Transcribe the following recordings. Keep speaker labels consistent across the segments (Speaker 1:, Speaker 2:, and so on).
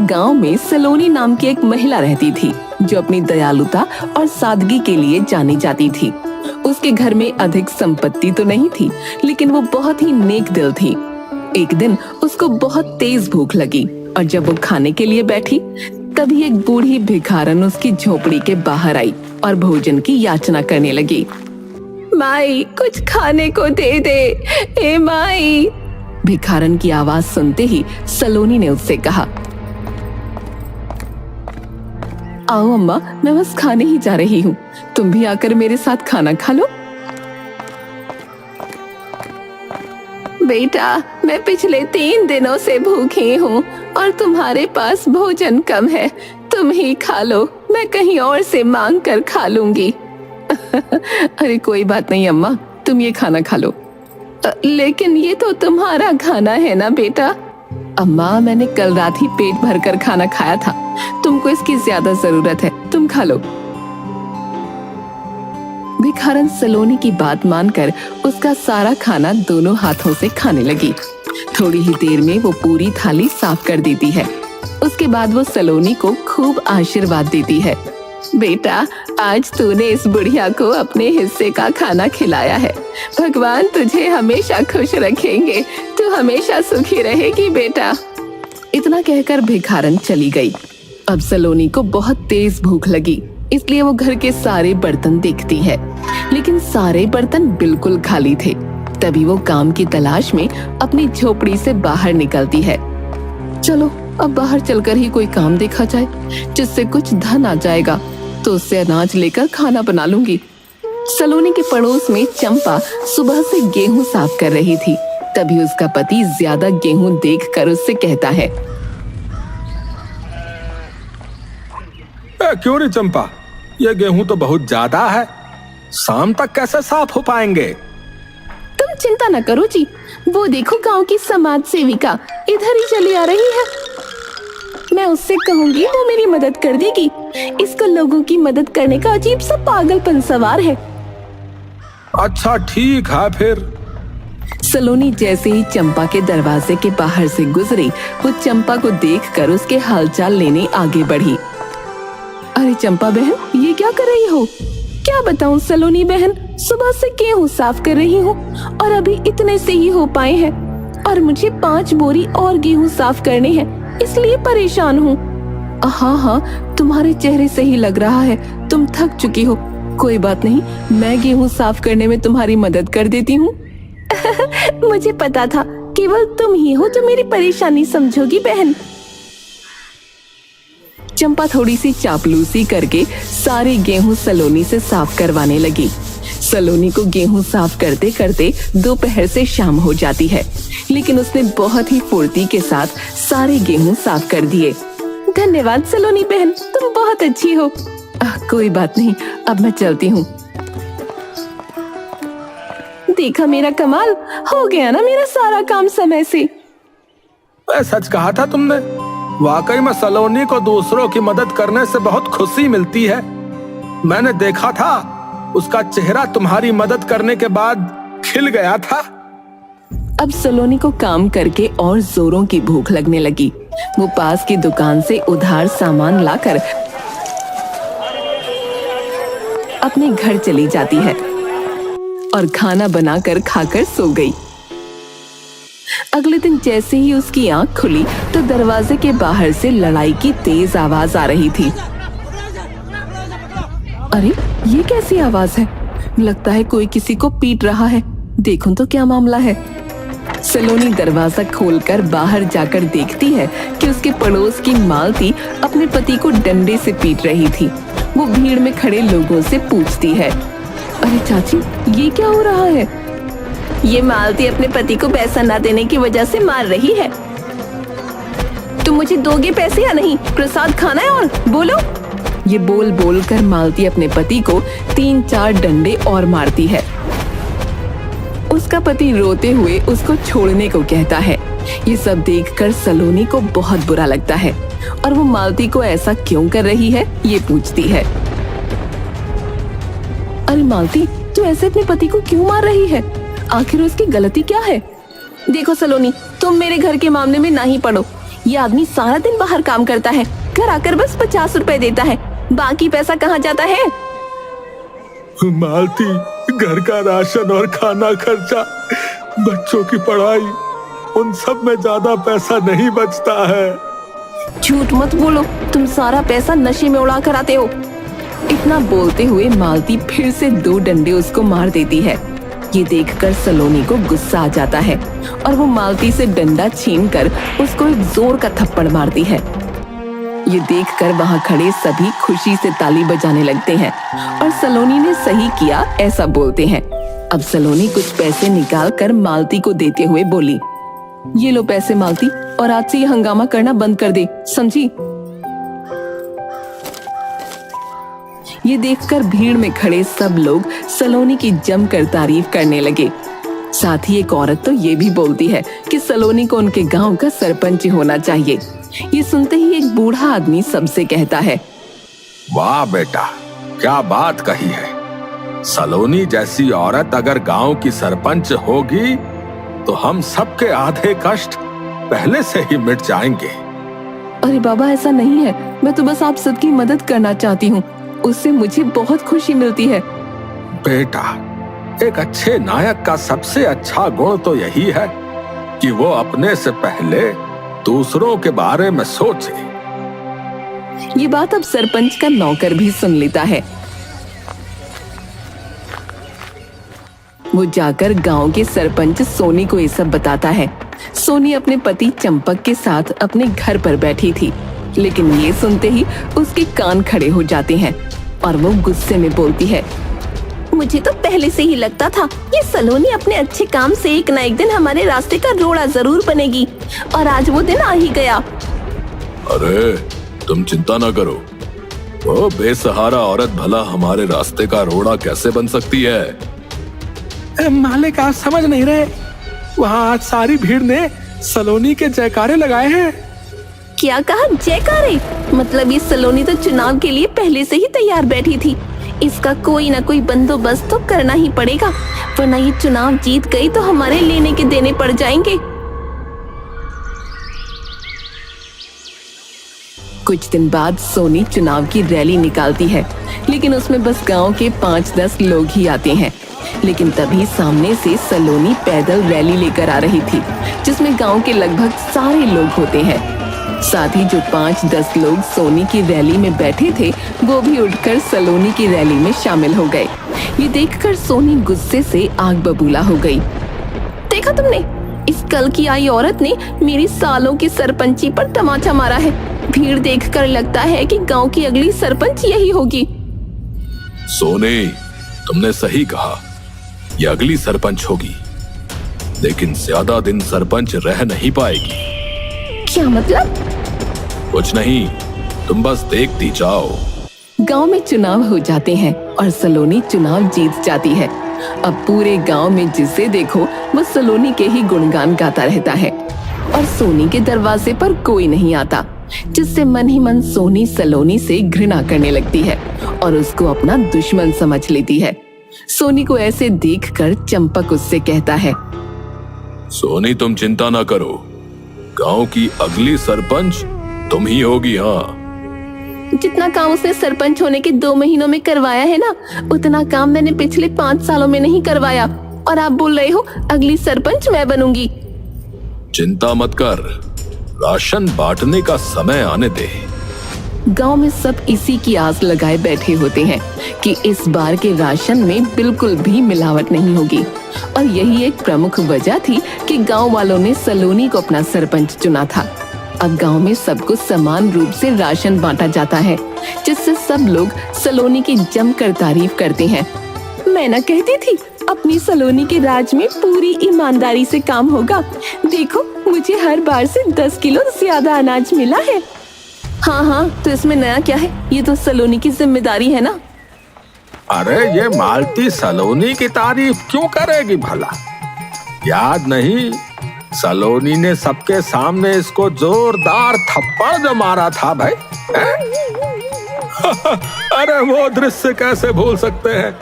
Speaker 1: गांव में सलोनी नाम की एक महिला रहती थी जो अपनी दयालुता और सादगी के लिए जानी जाती थी। उसके घर में अधिक संपत्ति तो नहीं थी, लेकिन वो बहुत ही नेक दिल थी। एक दिन उसको बहुत तेज भूख लगी और जब वो खाने के लिए बैठी तभी एक बूढ़ी भिखारन उसकी झोपड़ी के बाहर आई और भोजन की याचना करने लगी। माई, कुछ खाने को दे दे, ए माई। भिखारन की आवाज सुनते ही सलोनी ने उससे कहा, आओ अम्मा, मैं बस खाने ही जा रही हूँ, तुम भी आकर मेरे साथ खाना खा लो। बेटा, मैं पिछले 3 दिनों से भूखी हूँ और तुम्हारे पास भोजन कम है, तुम ही खा लो, मैं कहीं और से मांग कर खा लूंगी। अरे कोई बात नहीं अम्मा, तुम ये खाना खा लो। लेकिन ये तो तुम्हारा खाना है ना बेटा। अम्मा, मैंने कल रात ही पेट भरकर खाना खाया था, तुमको इसकी ज्यादा जरूरत है, तुम खा लो। भिखारन सलोनी की बात मानकर उसका सारा खाना दोनों हाथों से खाने लगी। थोड़ी ही देर में वो पूरी थाली साफ कर देती है। उसके बाद वो सलोनी को खूब आशीर्वाद देती है। बेटा, आज तूने इस बुढ़िया को अपने हिस्से का खाना खिलाया है, भगवान तुझे हमेशा खुश रखेंगे, तू हमेशा सुखी रहेगी बेटा। इतना कहकर भिखारन चली गई। अब सलोनी को बहुत तेज भूख लगी, इसलिए वो घर के सारे बर्तन देखती है, लेकिन सारे बर्तन बिल्कुल खाली थे। तभी वो काम की तलाश में अपनी झोपड़ी से बाहर निकलती है। चलो अब बाहर चलकर ही कोई काम देखा जाए, जिससे कुछ धन आ जाएगा, तो उससे अनाज लेकर खाना बना लूंगी। सलोनी के पड़ोस में चंपा सुबह से गेहूं साफ कर रही थी। तभी उसका पति ज्यादा गेहूं देखकर उससे कहता है,
Speaker 2: क्यों रे चंपा, ये गेहूं तो बहुत ज्यादा है, शाम तक कैसे साफ हो पाएंगे?
Speaker 1: तुम चिंता न करो जी, वो देखो गांव की समाज सेविका इधर ही चली आ रही है, मैं उससे कहूंगी वो मेरी मदद कर देगी। इसको लोगों की मदद करने का अजीब सा पागलपन सवार है।
Speaker 2: अच्छा ठीक है फिर।
Speaker 1: सलोनी जैसे ही चंपा के दरवाजे के बाहर से गुजरी, वो चंपा को देखकर उसके हालचाल लेने आगे बढ़ी। अरे चंपा बहन, ये क्या कर रही हो? क्या बताऊं सलोनी बहन, सुबह से गेहूं साफ कर रही हूँ और अभी इतने से ही हो पाए हैं और मुझे 5 बोरी और गेहूं साफ करने हैं, इसलिए परेशान हूँ। हाँ हाँ, तुम्हारे चेहरे से ही लग रहा है तुम थक चुकी हो। कोई बात नहीं, मैं गेहूं साफ करने में तुम्हारी मदद कर देती हूँ। मुझे पता था केवल तुम ही हो जो मेरी परेशानी समझोगी बहन। चंपा थोड़ी सी चापलूसी करके सारे गेहूं सलोनी से साफ करवाने लगी। सलोनी को गेहूं साफ करते करते दोपहर से शाम हो जाती है, लेकिन उसने बहुत ही फुर्ती के साथ सारे गेहूं साफ कर दिए। धन्यवाद सलोनी बहन, तुम बहुत अच्छी हो। कोई बात नहीं, अब मैं चलती हूँ। देखा मेरा कमाल, हो गया ना मेरा सारा काम समय से।
Speaker 2: सच कहा था तुमने, वाकई में सलोनी को दूसरों की मदद करने से बहुत खुशी मिलती है। मैंने देखा था, उसका चेहरा तुम्हारी मदद करने के बाद खिल गया था।
Speaker 1: अब सलोनी को काम करके और जोरों की भूख लगने लगी। वो पास की दुकान से उधार सामान लाकर अपने घर चली जाती है और खाना बनाकर खाकर सो गई। अगले दिन जैसे ही उसकी आंख खुली तो दरवाजे के बाहर से लड़ाई की तेज आवाज आ रही थी। अरे ये कैसी आवाज है? लगता है कोई किसी को पीट रहा है। देखूं तो क्या मामला है। सलोनी दरवाजा खोलकर बाहर जाकर देखती है कि उसके पड़ोस की मालती अपने पति को डंडे से पीट रही थी। वो भीड़ में खड़े लोगों से पूछती है, अरे चाची, ये क्या हो रहा है? ये मालती अपने पति को पैसा ना देने की वजह से मार रही है। तुम मुझे दोगे पैसे या नहीं? प्रसाद खाना है और बोलो। ये बोल बोल कर मालती अपने पति को 3-4 डंडे और मारती है। उसका पति रोते हुए उसको छोड़ने को कहता है। ये सब देखकर सलोनी को बहुत बुरा लगता है और वो मालती को ऐसा क्यों कर रही है ये पूछती है। अरे मालती, तू ऐसे अपने पति को क्यों मार रही है? आखिर उसकी गलती क्या है? देखो सलोनी, तुम मेरे घर के मामले में ना ही पड़ो। ये आदमी सारा दिन बाहर काम करता है, घर आकर बस 50 रुपए देता है, बाकी पैसा कहाँ जाता है?
Speaker 2: मालती, घर का राशन और खाना खर्चा, बच्चों की पढ़ाई, उन सब में ज्यादा पैसा नहीं बचता है।
Speaker 1: झूठ मत बोलो, तुम सारा पैसा नशे में उड़ा कर आते हो। इतना बोलते हुए मालती फिर से 2 डंडे उसको मार देती है। ये देखकर सलोनी को गुस्सा आ जाता है और वो मालती से डंडा छीनकर उसको एक जोर का थप्पड़ मारती है। ये देखकर वहां खड़े सभी खुशी से ताली बजाने लगते हैं और सलोनी ने सही किया ऐसा बोलते हैं। अब सलोनी कुछ पैसे निकाल कर मालती को देते हुए बोली, ये लो पैसे मालती, और आज से ये हंगामा करना बंद कर दे, समझी? ये देखकर भीड़ में खड़े सब लोग सलोनी की जमकर तारीफ करने लगे। साथ ही एक औरत तो ये भी बोलती है कि सलोनी को उनके गांव का सरपंच होना चाहिए। ये सुनते ही एक बूढ़ा आदमी सबसे कहता है,
Speaker 2: वाह बेटा, क्या बात कही है। सलोनी जैसी औरत अगर गांव की सरपंच होगी तो हम सबके आधे कष्ट पहले से ही मिट जाएंगे।
Speaker 1: अरे बाबा, ऐसा नहीं है, मैं तो बस आप सबकी मदद करना चाहती हूँ, उससे मुझे बहुत खुशी मिलती है।
Speaker 2: बेटा, एक अच्छे नायक का सबसे अच्छा गुण तो यही है कि वो अपने से पहले दूसरों के बारे में सोचे।
Speaker 1: ये बात अब सरपंच का नौकर भी सुन लेता है। वो जाकर गांव के सरपंच सोनी को ये सब बताता है। सोनी अपने पति चंपक के साथ अपने घर पर बैठी थी, लेकिन ये सुनते ही उसके कान खड़े हो जाते हैं और वो गुस्से में बोलती है, मुझे तो पहले से ही लगता था ये सलोनी अपने अच्छे काम से एक ना एक दिन हमारे रास्ते का रोड़ा जरूर बनेगी, और आज वो दिन आ ही गया।
Speaker 2: अरे तुम चिंता ना करो, वो बेसहारा औरत भला हमारे रास्ते का रोड़ा कैसे बन सकती है? मालिक, आप समझ नहीं रहे, वहाँ आज सारी भीड़ ने सलोनी के जयकारे लगाए हैं।
Speaker 1: क्या कहा? जयकारे? मतलब ये सलोनी तो चुनाव के लिए पहले से ही तैयार बैठी थी। इसका कोई ना कोई बंदोबस्त तो करना ही पड़ेगा, वरना ये चुनाव जीत गई तो हमारे लेने के देने पड़ जाएंगे। कुछ दिन बाद सोनी चुनाव की रैली निकालती है, लेकिन उसमें बस गांव के 5-10 लोग ही आते हैं। लेकिन तभी सामने से सलोनी पैदल रैली लेकर आ रही थी, जिसमें गांव के लगभग सारे लोग होते हैं। साथ ही जो 5-10 लोग सोनी की रैली में बैठे थे, वो भी उठकर सलोनी की रैली में शामिल हो गए। ये देखकर सोनी गुस्से से आग बबूला हो गई। देखा तुमने, इस कल की आई औरत ने मेरी सालों की सरपंची पर तमाचा मारा है। भीड़ देखकर लगता है कि गांव की अगली सरपंच यही होगी।
Speaker 2: सोनी, तुमने सही कहा, ये अगली सरपंच होगी, लेकिन ज्यादा दिन सरपंच रह नहीं पाएगी।
Speaker 1: क्या मतलब?
Speaker 2: कुछ नहीं, तुम बस देखती जाओ।
Speaker 1: गांव में चुनाव हो जाते हैं और सलोनी चुनाव जीत जाती है। अब पूरे गांव में जिसे देखो वो सलोनी के ही गुणगान गाता रहता है और सोनी के दरवाजे पर कोई नहीं आता, जिससे मन ही मन सोनी सलोनी से घृणा करने लगती है और उसको अपना दुश्मन समझ लेती है। सोनी को ऐसे देखकर चंपक उससे कहता है,
Speaker 2: सोनी तुम चिंता ना करो, गांव की अगली सरपंच तुम ही होगी। हाँ,
Speaker 1: जितना काम उसने सरपंच होने के 2 महीनों में करवाया है ना, उतना काम मैंने पिछले 5 सालों में नहीं करवाया, और आप बोल रहे हो अगली सरपंच मैं बनूंगी।
Speaker 2: चिंता मत कर, राशन बांटने का समय आने दे।
Speaker 1: गांव में सब इसी की आस लगाए बैठे होते हैं कि इस बार के राशन में बिल्कुल भी मिलावट नहीं होगी, और यही एक प्रमुख वजह थी कि गांव वालों ने सलोनी को अपना सरपंच चुना था। अब गांव में सबको समान रूप से राशन बांटा जाता है, जिससे सब लोग सलोनी की जमकर तारीफ करते हैं। मैं ना कहती थी अपनी सलोनी के राज में पूरी ईमानदारी से काम होगा। देखो, मुझे हर बार से 10 किलो ज्यादा अनाज मिला है। हाँ, तो इसमें नया क्या है? ये तो सलोनी की जिम्मेदारी है ना।
Speaker 2: अरे ये मालती सलोनी की तारीफ क्यों करेगी भला? याद नहीं, सलोनी ने सबके सामने इसको जोरदार थप्पड़ जो मारा था भाई। अरे वो दृश्य कैसे भूल सकते हैं?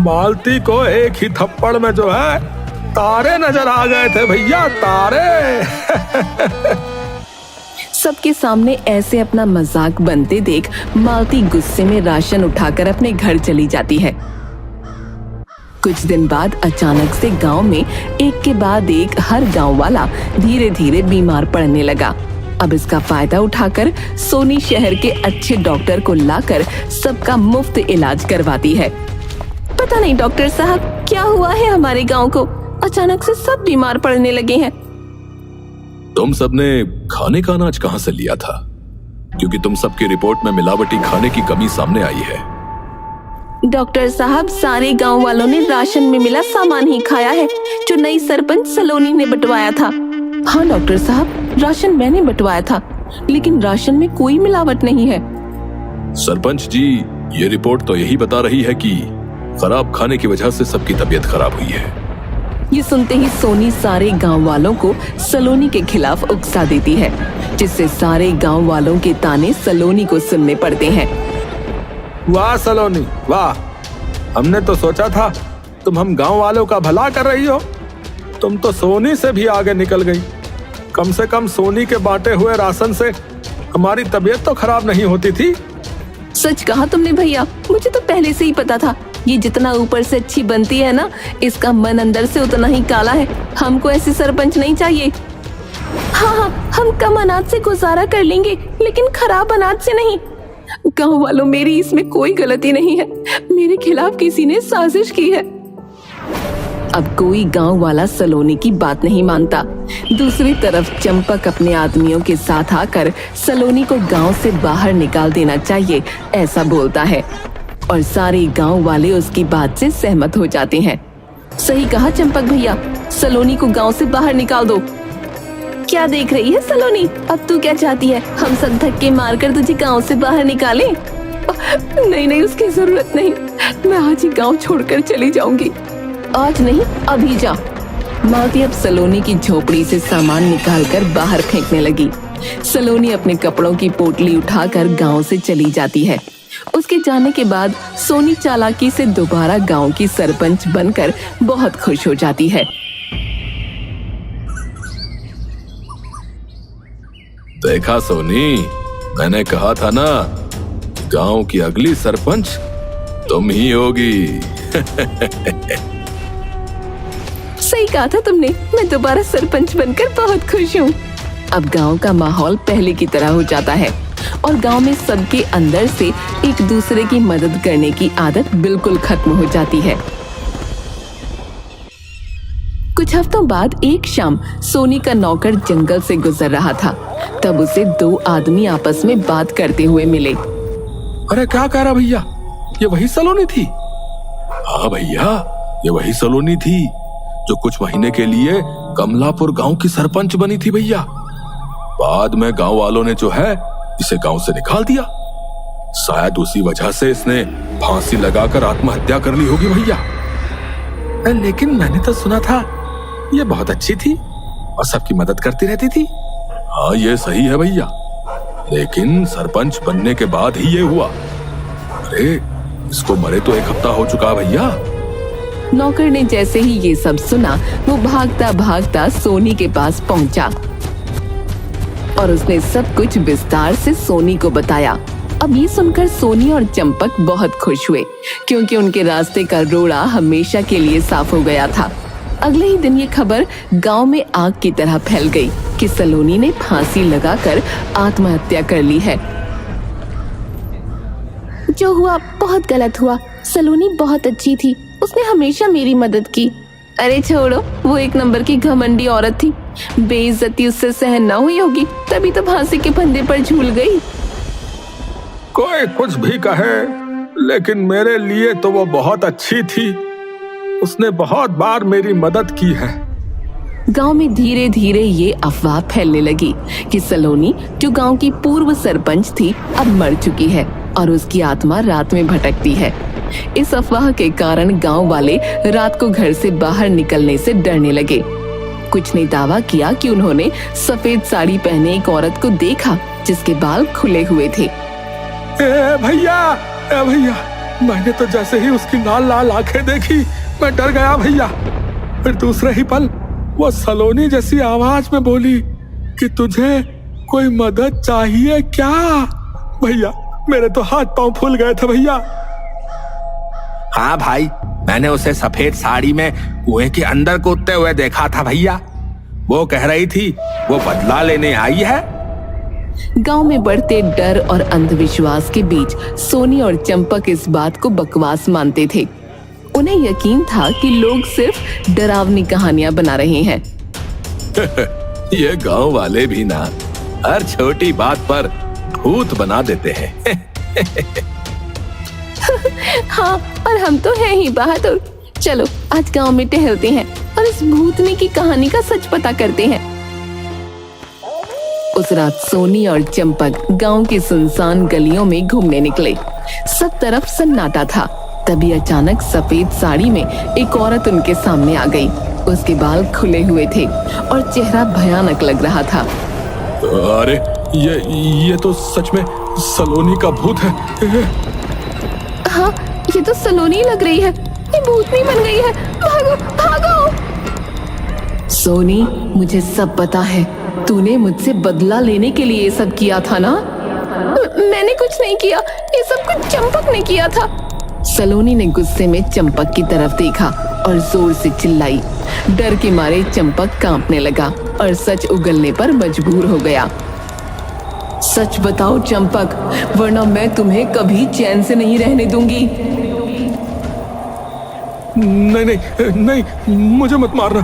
Speaker 2: मालती को एक ही थप्पड़ में जो है तारे नजर आ गए थे भैया, तारे।
Speaker 1: सबके सामने ऐसे अपना मजाक बनते देख मालती गुस्से में राशन उठाकर अपने घर चली जाती है। कुछ दिन बाद अचानक से गांव में एक के बाद एक हर गांव वाला धीरे धीरे बीमार पड़ने लगा। अब इसका फायदा उठाकर सोनी शहर के अच्छे डॉक्टर को लाकर सबका मुफ्त इलाज करवाती है। पता नहीं डॉक्टर साहब क्या हुआ है हमारे गांव को, अचानक से सब बीमार पड़ने लगे हैं।
Speaker 3: तुम सबने खाने का अनाज कहां से लिया था? क्योंकि तुम सबकी रिपोर्ट में मिलावटी खाने की कमी सामने आई है।
Speaker 1: डॉक्टर साहब, सारे गांव वालों ने राशन में मिला सामान ही खाया है जो नई सरपंच सलोनी ने बंटवाया था। हाँ डॉक्टर साहब, राशन मैंने बंटवाया था, लेकिन राशन में कोई मिलावट नहीं है।
Speaker 3: सरपंच जी, ये रिपोर्ट तो यही बता रही है कि खराब खाने की वजह से सबकी तबीयत खराब हुई है।
Speaker 1: ये सुनते ही सोनी सारे गांव वालों को सलोनी के खिलाफ उकसा देती है, जिससे सारे गांव वालों के ताने सलोनी को सुनने पड़ते हैं।
Speaker 2: वाह सलोनी वाह, हमने तो सोचा था तुम हम गांव वालों का भला कर रही हो, तुम तो सोनी से भी आगे निकल गई। कम से कम सोनी के बांटे हुए राशन से हमारी तबीयत तो खराब नहीं होती थी।
Speaker 1: सच कहा तुमने भैया, मुझे तो पहले से ही पता था ये जितना ऊपर से अच्छी बनती है ना, इसका मन अंदर से उतना ही काला है। हमको ऐसी सरपंच नहीं चाहिए। हाँ, हम कम अनाज से गुजारा कर लेंगे, लेकिन खराब अनाज से नहीं। गांव वालों, मेरी इसमें कोई गलती नहीं है, मेरे खिलाफ किसी ने साजिश की है। अब कोई गांव वाला सलोनी की बात नहीं मानता। दूसरी तरफ चंपक अपने आदमियों के साथ आकर सलोनी को गांव से बाहर निकाल देना चाहिए ऐसा बोलता है, और सारे गांव वाले उसकी बात से सहमत हो जाते हैं। सही कहा चंपक भैया, सलोनी को गांव से बाहर निकाल दो। क्या देख रही है सलोनी, अब तू क्या चाहती है, हम सब धक्के मारकर तुझे गांव से बाहर निकालें? नहीं, उसकी जरूरत नहीं, मैं आज ही गांव छोड़कर चली जाऊंगी। आज नहीं, अभी जा। मालती अब सलोनी की झोपड़ी से सामान निकालकर बाहर फेंकने लगी। सलोनी अपने कपड़ों की पोटली उठाकर गांव से चली जाती है। उसके जाने के बाद सोनी चालाकी से दोबारा गांव की सरपंच बनकर बहुत खुश हो जाती है।
Speaker 3: देखा सोनी, मैंने कहा था ना, गांव की अगली सरपंच तुम ही होगी।
Speaker 1: सही कहा था तुमने, मैं दोबारा सरपंच बनकर बहुत खुश हूँ। अब गांव का माहौल पहले की तरह हो जाता है और गांव में सबके अंदर से एक दूसरे की मदद करने की आदत बिल्कुल खत्म हो जाती है। कुछ हफ्तों बाद एक शाम सोनी का नौकर जंगल से गुजर रहा था। तब उसे दो आदमी आपस में बात करते हुए मिले।
Speaker 2: अरे क्या कह रहा भैया, ये वही सलोनी थी?
Speaker 3: हाँ भैया, ये वही सलोनी थी जो कुछ महीने के लिए कमलापुर गांव की सरपंच बनी थी भैया। बाद में गांव वालों ने जो है इसे गांव से निकाल दिया। शायद उसी वजह से इसने फांसी लगाकर आत्महत्या कर ली होगी भैया।
Speaker 2: लेकिन मैंने तो सुना था ये बहुत अच्छी थी और सबकी मदद करती रहती थी।
Speaker 3: हाँ, ये सही है भैया, लेकिन सरपंच बनने के बाद ही ये हुआ। अरे इसको मरे तो 1 हफ्ता हो चुका भैया।
Speaker 1: नौकर ने जैसे ही ये सब सुना, वो भागता भागता सोनी के पास पहुंचा और उसने सब कुछ विस्तार से सोनी को बताया। अब ये सुनकर सोनी और चंपक बहुत खुश हुए, क्योंकि उनके रास्ते का रोड़ा हमेशा के लिए साफ हो गया था। अगले ही दिन ये खबर गांव में आग की तरह फैल गई कि सलोनी ने फांसी लगाकर आत्महत्या कर ली है। जो हुआ बहुत गलत हुआ, सलोनी बहुत अच्छी थी, उसने हमेशा मेरी मदद की। अरे छोड़ो, वो 1 नंबर की घमंडी औरत थी, बेइज्जती उससे सहन ना हुई होगी, तभी तो फांसी के फंदे पर झूल गई।
Speaker 2: कोई कुछ भी कहे, लेकिन मेरे लिए तो वो बहुत अच्छी थी, उसने बहुत बार मेरी मदद की है।
Speaker 1: गांव में धीरे धीरे ये अफवाह फैलने लगी कि सलोनी, जो गांव की पूर्व सरपंच थी, अब मर चुकी है और उसकी आत्मा रात में भटकती है। इस अफवाह के कारण गांव वाले रात को घर से बाहर निकलने से डरने लगे। कुछ ने दावा किया कि उन्होंने सफेद साड़ी पहने एक औरत को देखा जिसके बाल खुले हुए थे।
Speaker 2: भैया, मैंने तो जैसे ही उसकी लाल लाल आंखें देखी, मैं डर गया भैया। फिर दूसरे ही पल वो सलोनी जैसी आवाज में बोली कि तुझे कोई मदद चाहिए क्या? भैया मेरे तो हाथ पांव फूल गए थे भैया। हाँ भाई, मैंने उसे सफेद साड़ी में कुएं के अंदर कूदते हुए देखा था भैया। वो कह रही थी वो बदला लेने आई है।
Speaker 1: गांव में बढ़ते डर और अंधविश्वास के बीच सोनी और चंपक इस बात को बकवास मानते थे। उन्हें यकीन था कि लोग सिर्फ डरावनी कहानियां बना रहे हैं।
Speaker 3: ये गांव वाले भी ना हर छोटी बात पर भूत बना देते हैं।
Speaker 1: हाँ, और हम तो हैं ही बहादुर। चलो आज गांव में टहलते हैं और इस भूतनी की कहानी का सच पता करते हैं। उस रात सोनी और चंपक गांव की सुनसान गलियों में घूमने निकले। सब तरफ सन्नाटा था। तभी अचानक सफेद साड़ी में एक औरत उनके सामने आ गई। उसके बाल खुले हुए थे और चेहरा भयानक लग रहा था।
Speaker 2: अरे ये तो सच में सलोनी का भूत है।
Speaker 1: हाँ, ये तो सलोनी लग रही है। ये भूतनी बन गई है। भागो भागो। सोनी, मुझे सब पता है। तूने मुझसे बदला लेने के लिए ये सब किया था ना? मैंने कुछ नहीं किया। ये सब कुछ चंपक ने किया था। सलोनी ने गुस्से में चंपक की तरफ देखा और जोर से चिल्लाई। डर के मारे चंपक कांपने लगा और सच उगलने पर मजबूर हो गया। सच बताओ चंपक, वरना मैं तुम्हें कभी चैन से नहीं रहने दूंगी।
Speaker 2: नहीं नहीं नहीं, मुझे मत मारना।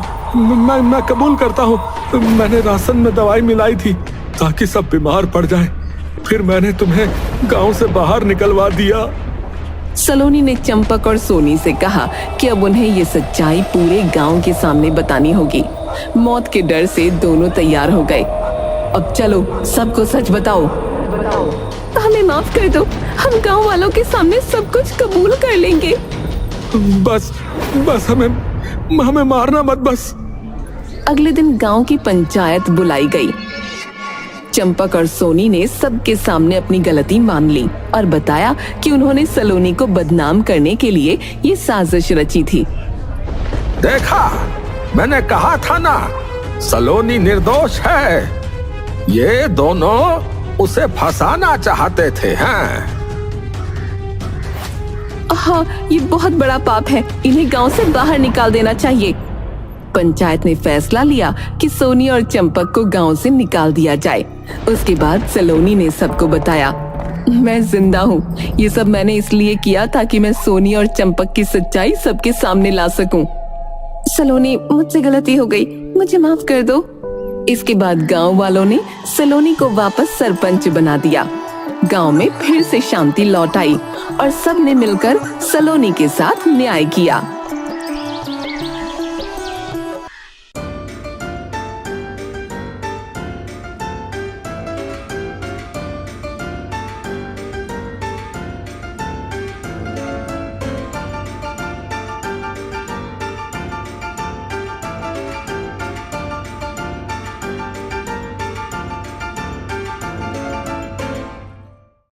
Speaker 2: मैं कबूल करता हूँ। मैंने राशन में दवाई मिलाई थी ताकि सब बीमार पड़ जाएं। फिर मैंने तुम्हें गांव से बाहर निकलवा दिया।
Speaker 1: सलोनी ने चंपक और सोनी से कहा कि अब उन्हें ये सच्चाई पूरे गांव के सामने बतानी होगी। मौत के डर से दोनों तैयार हो गए। अब चलो सबको सच बताओ। हमें माफ कर दो। हम गांव वालों के सामने सब कुछ कबूल कर लेंगे।
Speaker 2: बस हमें मारना मत बस।
Speaker 1: अगले दिन गांव की पंचायत बुलाई गई। चंपक और सोनी ने सबके सामने अपनी गलती मान ली और बताया कि उन्होंने सलोनी को बदनाम करने के लिए ये साजिश रची थी।
Speaker 2: देखा, मैंने कहा था ना, सलोनी निर्दोष है। ये दोनों उसे फंसाना चाहते थे। हैं?
Speaker 1: हाँ, ये बहुत बड़ा पाप है। इन्हें गांव से बाहर निकाल देना चाहिए। पंचायत ने फैसला लिया कि सोनी और चंपक को गांव से निकाल दिया जाए। उसके बाद सलोनी ने सबको बताया, मैं जिंदा हूँ। ये सब मैंने इसलिए किया ताकि मैं सोनी और चंपक की सच्चाई सबके सामने ला सकूं। सलोनी, मुझसे गलती हो गई, मुझे माफ कर दो। इसके बाद गांव वालों ने सलोनी को वापस सरपंच बना दिया। गांव में फिर से शांति लौट आई और सब ने मिलकर सलोनी के साथ न्याय किया।